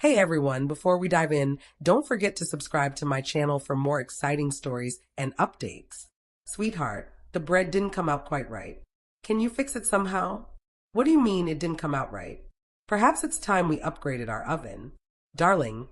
Hey everyone, before we dive in, don't forget to subscribe to my channel for more exciting stories and updates. Sweetheart, the bread didn't come out quite right. Can you fix it somehow? What do you mean it didn't come out right? Perhaps it's time we upgraded our oven. Darling,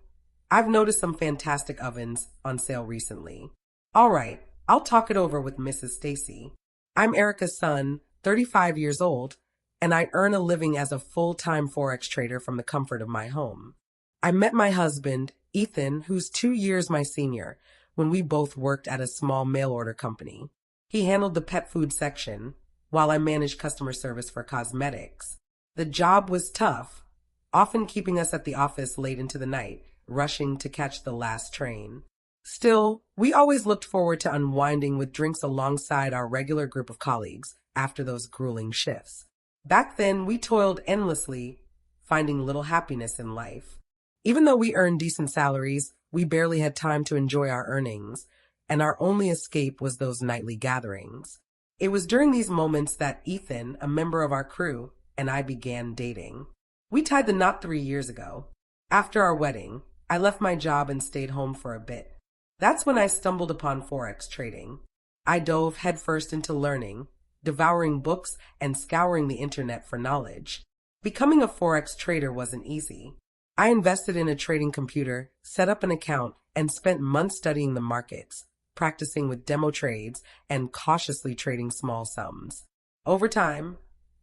I've noticed some fantastic ovens on sale recently. All right, I'll talk it over with Mrs. Stacy. I'm Erica's son, 35 years old, and I earn a living as a full-time Forex trader from the comfort of my home. I met my husband, Ethan, who's 2 years my senior, when we both worked at a small mail order company. He handled the pet food section, while I managed customer service for cosmetics. The job was tough, often keeping us at the office late into the night, rushing to catch the last train. Still, we always looked forward to unwinding with drinks alongside our regular group of colleagues after those grueling shifts. Back then, we toiled endlessly, finding little happiness in life. Even though we earned decent salaries, we barely had time to enjoy our earnings, and our only escape was those nightly gatherings. It was during these moments that Ethan, a member of our crew, and I began dating. We tied the knot 3 years ago. After our wedding, I left my job and stayed home for a bit. That's when I stumbled upon Forex trading. I dove headfirst into learning, devouring books and scouring the internet for knowledge. Becoming a Forex trader wasn't easy. I invested in a trading computer, set up an account, and spent months studying the markets, practicing with demo trades, and cautiously trading small sums. Over time,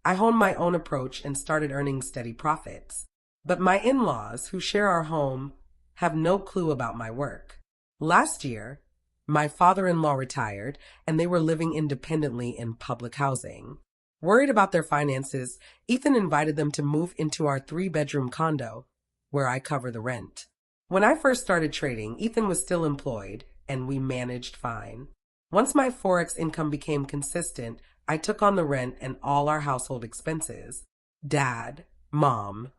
I honed my own approach and started earning steady profits. But my in-laws, who share our home, have no clue about my work. Last year, my father-in-law retired, and they were living independently in public housing. Worried about their finances, Ethan invited them to move into our 3-bedroom condo, where I cover the rent. When I first started trading, Ethan was still employed, and we managed fine. Once my Forex income became consistent, I took on the rent and all our household expenses. Dad, Mom,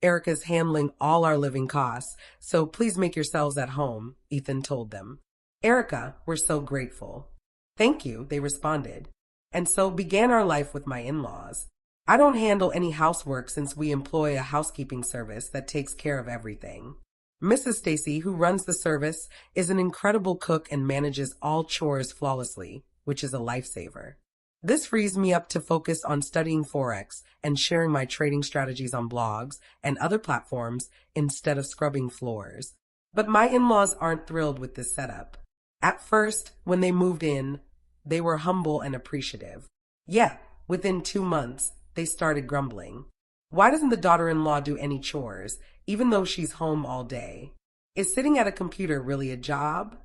Erica's handling all our living costs, so please make yourselves at home, Ethan told them. Erica, we're so grateful. Thank you, they responded. And so began our life with my in-laws. I don't handle any housework since we employ a housekeeping service that takes care of everything. Mrs. Stacy, who runs the service, is an incredible cook and manages all chores flawlessly, which is a lifesaver. This frees me up to focus on studying Forex and sharing my trading strategies on blogs and other platforms instead of scrubbing floors. But my in-laws aren't thrilled with this setup. At first, when they moved in, they were humble and appreciative. Yet, within 2 months, they started grumbling. Why doesn't the daughter-in-law do any chores, even though she's home all day? Is sitting at a computer really a job?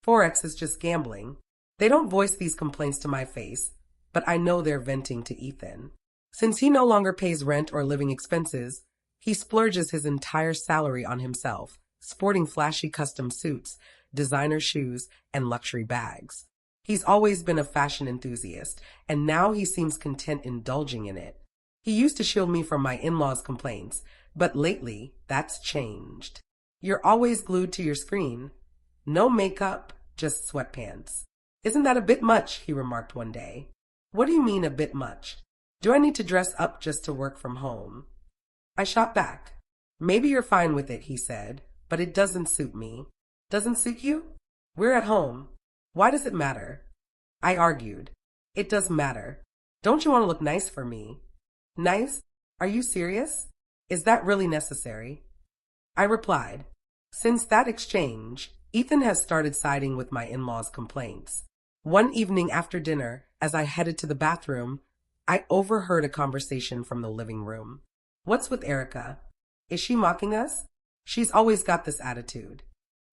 Forex is just gambling. They don't voice these complaints to my face, but I know they're venting to Ethan. Since he no longer pays rent or living expenses, he splurges his entire salary on himself, sporting flashy custom suits, designer shoes, and luxury bags. He's always been a fashion enthusiast, and now he seems content indulging in it. He used to shield me from my in-laws' complaints, but lately, that's changed. You're always glued to your screen. No makeup, just sweatpants. Isn't that a bit much? He remarked one day. What do you mean a bit much? Do I need to dress up just to work from home? I shot back. Maybe you're fine with it, he said, but it doesn't suit me. Doesn't suit you? We're at home. Why does it matter? I argued. It does matter. Don't you want to look nice for me? Nice? Are you serious? Is that really necessary? I replied. Since that exchange, Ethan has started siding with my in-laws' complaints. One evening after dinner, as I headed to the bathroom, I overheard a conversation from the living room. What's with Erica? Is she mocking us? She's always got this attitude.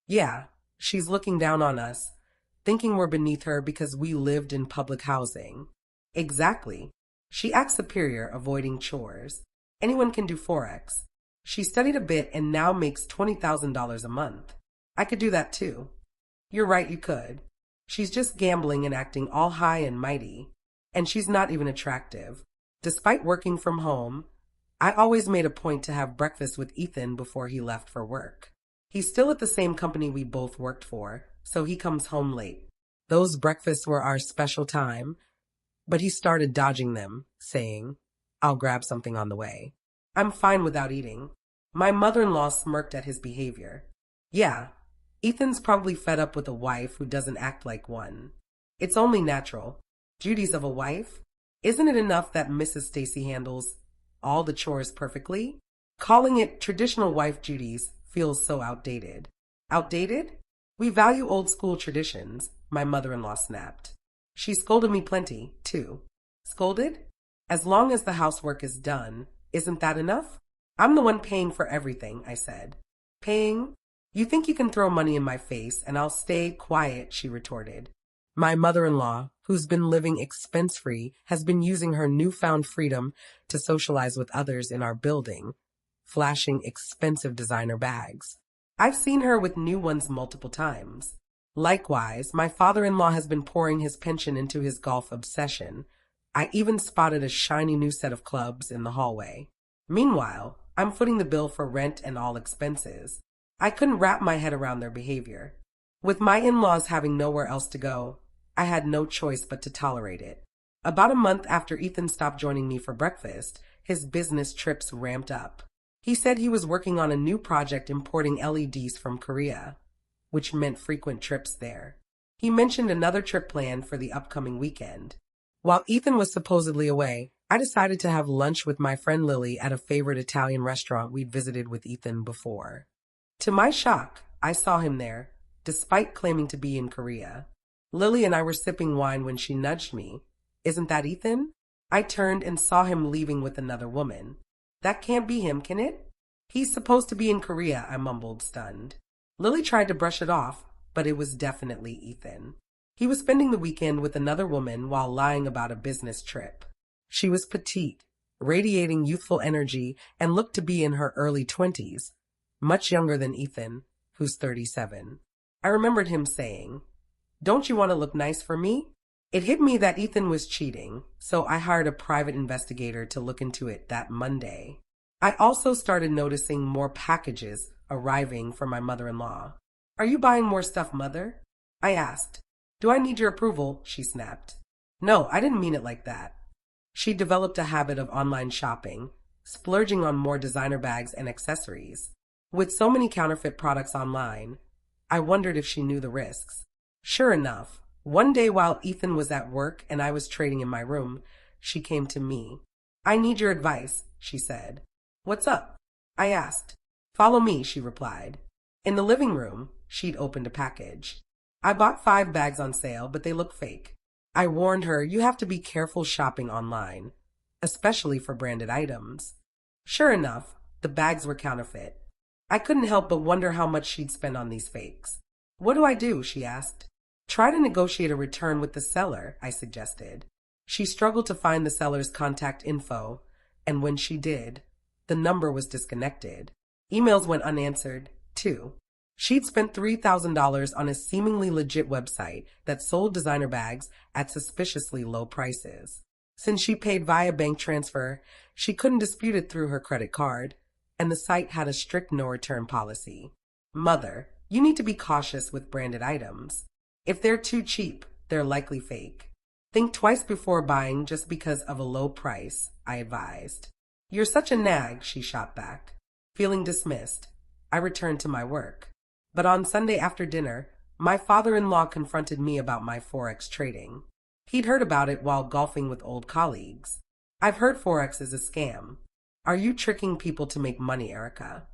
Yeah, she's looking down on us, thinking we're beneath her because we lived in public housing. Exactly. She acts superior, avoiding chores. Anyone can do Forex. She studied a bit and now makes $20,000 a month. I could do that too. You're right, you could. She's just gambling and acting all high and mighty. And she's not even attractive. Despite working from home, I always made a point to have breakfast with Ethan before he left for work. He's still at the same company we both worked for, so he comes home late. Those breakfasts were our special time, but he started dodging them, saying, I'll grab something on the way. I'm fine without eating. My mother-in-law smirked at his behavior. Yeah, Ethan's probably fed up with a wife who doesn't act like one. It's only natural. Duties of a wife? Isn't it enough that Mrs. Stacy handles all the chores perfectly? Calling it traditional wife duties feels so outdated. Outdated? We value old school traditions, my mother-in-law snapped. She scolded me plenty, too. Scolded? As long as the housework is done, isn't that enough? I'm the one paying for everything, I said. Paying? You think you can throw money in my face and I'll stay quiet, she retorted. My mother-in-law, who's been living expense-free, has been using her newfound freedom to socialize with others in our building, flashing expensive designer bags. I've seen her with new ones multiple times. Likewise, my father-in-law has been pouring his pension into his golf obsession. I even spotted a shiny new set of clubs in the hallway. Meanwhile, I'm footing the bill for rent and all expenses. I couldn't wrap my head around their behavior. With my in-laws having nowhere else to go, I had no choice but to tolerate it. About a month after Ethan stopped joining me for breakfast, his business trips ramped up. He said he was working on a new project importing LEDs from Korea, which meant frequent trips there. He mentioned another trip planned for the upcoming weekend. While Ethan was supposedly away, I decided to have lunch with my friend Lily at a favorite Italian restaurant we'd visited with Ethan before. To my shock, I saw him there, despite claiming to be in Korea. Lily and I were sipping wine when she nudged me. Isn't that Ethan? I turned and saw him leaving with another woman. That can't be him, can it? He's supposed to be in Korea, I mumbled, stunned. Lily tried to brush it off, but it was definitely Ethan. He was spending the weekend with another woman while lying about a business trip. She was petite, radiating youthful energy, and looked to be in her early 20s, much younger than Ethan, who's 37. I remembered him saying, "Don't you want to look nice for me?" It hit me that Ethan was cheating, so I hired a private investigator to look into it that Monday. I also started noticing more packages arriving from my mother-in-law. "Are you buying more stuff, Mother?" I asked. "Do I need your approval?" she snapped. "No, I didn't mean it like that." She developed a habit of online shopping, splurging on more designer bags and accessories. With so many counterfeit products online, I wondered if she knew the risks. Sure enough, one day while Ethan was at work and I was trading in my room, she came to me. "I need your advice," she said. "What's up?" I asked. "Follow me," she replied. In the living room, she'd opened a package. I bought 5 bags on sale, but they look fake. I warned her, you have to be careful shopping online, especially for branded items. Sure enough, the bags were counterfeit. I couldn't help but wonder how much she'd spend on these fakes. "What do I do?" she asked. "Try to negotiate a return with the seller," I suggested. She struggled to find the seller's contact info, and when she did, the number was disconnected. Emails went unanswered, too. She'd spent $3,000 on a seemingly legit website that sold designer bags at suspiciously low prices. Since she paid via bank transfer, she couldn't dispute it through her credit card, and the site had a strict no-return policy. "Mother, you need to be cautious with branded items. If they're too cheap, they're likely fake. Think twice before buying just because of a low price," I advised. "You're such a nag," she shot back. Feeling dismissed, I returned to my work. But on Sunday after dinner, my father-in-law confronted me about my Forex trading. He'd heard about it while golfing with old colleagues. "I've heard Forex is a scam. Are you tricking people to make money, Erica?"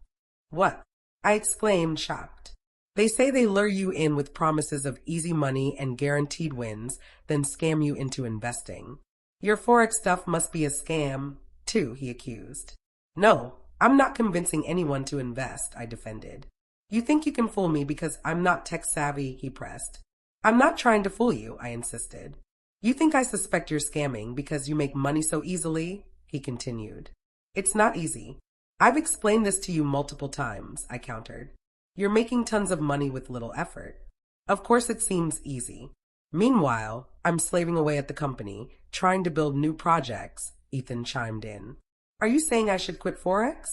"What?" I exclaimed, shocked. "They say they lure you in with promises of easy money and guaranteed wins, then scam you into investing. Your Forex stuff must be a scam, too," he accused. "No, I'm not convincing anyone to invest," I defended. "You think you can fool me because I'm not tech-savvy," he pressed. "I'm not trying to fool you," I insisted. "You think I suspect you're scamming because you make money so easily?" he continued. "It's not easy. I've explained this to you multiple times," I countered. "You're making tons of money with little effort. Of course it seems easy. Meanwhile, I'm slaving away at the company, trying to build new projects," Ethan chimed in. "Are you saying I should quit Forex?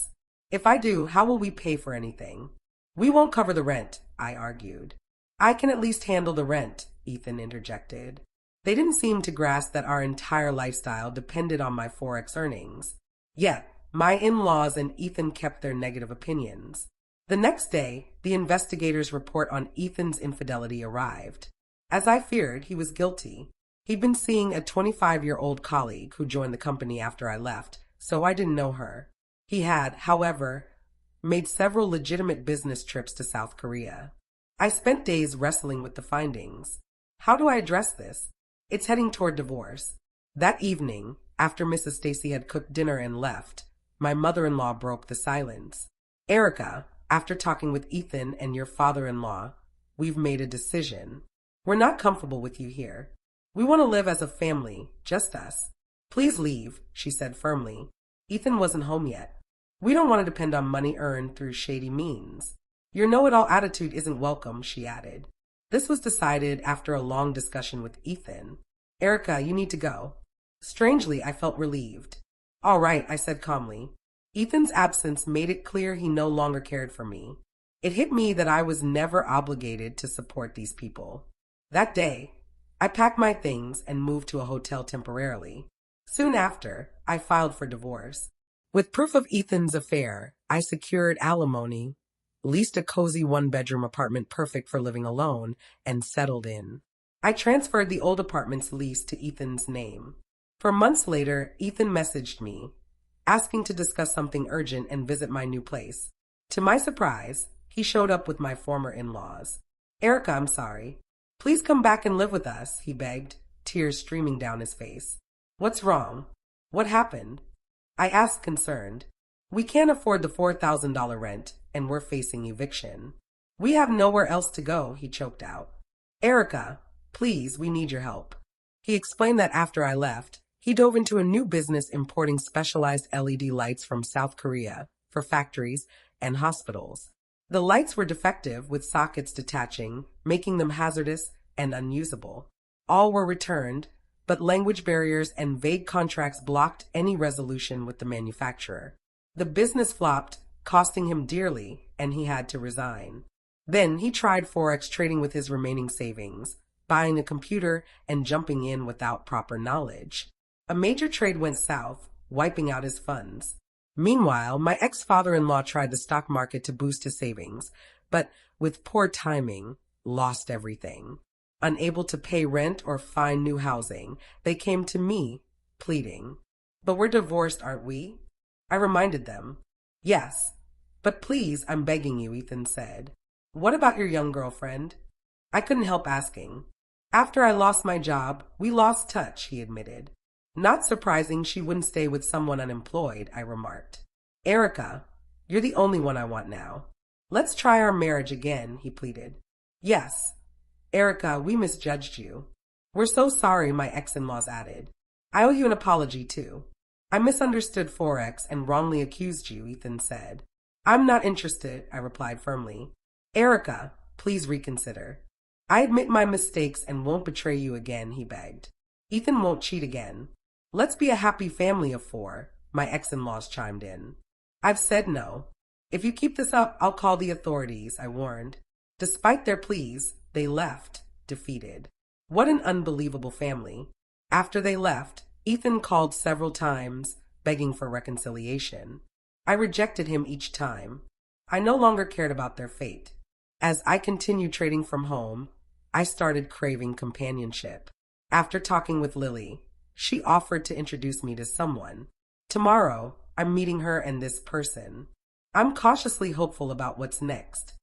If I do, how will we pay for anything?" "We won't cover the rent," I argued. "I can at least handle the rent," Ethan interjected. They didn't seem to grasp that our entire lifestyle depended on my Forex earnings. Yet, My in-laws and Ethan kept their negative opinions. The next day, the investigators' report on Ethan's infidelity arrived. As I feared, he was guilty. He'd been seeing a 25-year-old colleague who joined the company after I left, so I didn't know her. He had, however, made several legitimate business trips to South Korea. I spent days wrestling with the findings. How do I address this? It's heading toward divorce. That evening, after Mrs. Stacy had cooked dinner and left, my mother-in-law broke the silence. Erica, after talking with Ethan and your father-in-law, we've made a decision. We're not comfortable with you here. We want to live as a family, just us. Please leave, she said firmly. Ethan wasn't home yet. We don't want to depend on money earned through shady means. Your know-it-all attitude isn't welcome, she added. This was decided after a long discussion with Ethan. Erica, you need to go. Strangely, I felt relieved. All right, I said calmly. Ethan's absence made it clear he no longer cared for me. It hit me that I was never obligated to support these people. That day, I packed my things and moved to a hotel temporarily. Soon after, I filed for divorce. With proof of Ethan's affair, I secured alimony, leased a cozy one-bedroom apartment perfect for living alone, and settled in. I transferred the old apartment's lease to Ethan's name. For months later, Ethan messaged me, asking to discuss something urgent and visit my new place. To my surprise, he showed up with my former in-laws. Erica, I'm sorry. Please come back and live with us, he begged, tears streaming down his face. What's wrong? What happened? I asked, concerned. We can't afford the $4,000 rent, and we're facing eviction. We have nowhere else to go, he choked out. Erica, please, we need your help. He explained that after I left, he dove into a new business importing specialized LED lights from South Korea for factories and hospitals. The lights were defective with sockets detaching, making them hazardous and unusable. All were returned, but language barriers and vague contracts blocked any resolution with the manufacturer. The business flopped, costing him dearly, and he had to resign. Then he tried Forex trading with his remaining savings, buying a computer and jumping in without proper knowledge. A major trade went south, wiping out his funds. Meanwhile, my ex-father-in-law tried the stock market to boost his savings, but with poor timing, lost everything. Unable to pay rent or find new housing, they came to me, pleading. But we're divorced, aren't we? I reminded them. Yes, but please, I'm begging you, Ethan said. What about your young girlfriend? I couldn't help asking. After I lost my job, we lost touch, he admitted. Not surprising she wouldn't stay with someone unemployed, I remarked. Erica, you're the only one I want now. Let's try our marriage again, he pleaded. Yes. Erica, we misjudged you. We're so sorry, my ex-in-laws added. I owe you an apology, too. I misunderstood Forex and wrongly accused you, Ethan said. I'm not interested, I replied firmly. Erica, please reconsider. I admit my mistakes and won't betray you again, he begged. Ethan won't cheat again. Let's be a happy family of 4, my ex-in-laws chimed in. I've said no. If you keep this up, I'll call the authorities, I warned. Despite their pleas, they left, defeated. What an unbelievable family. After they left, Ethan called several times, begging for reconciliation. I rejected him each time. I no longer cared about their fate. As I continued trading from home, I started craving companionship. After talking with Lily, she offered to introduce me to someone. Tomorrow, I'm meeting her and this person. I'm cautiously hopeful about what's next.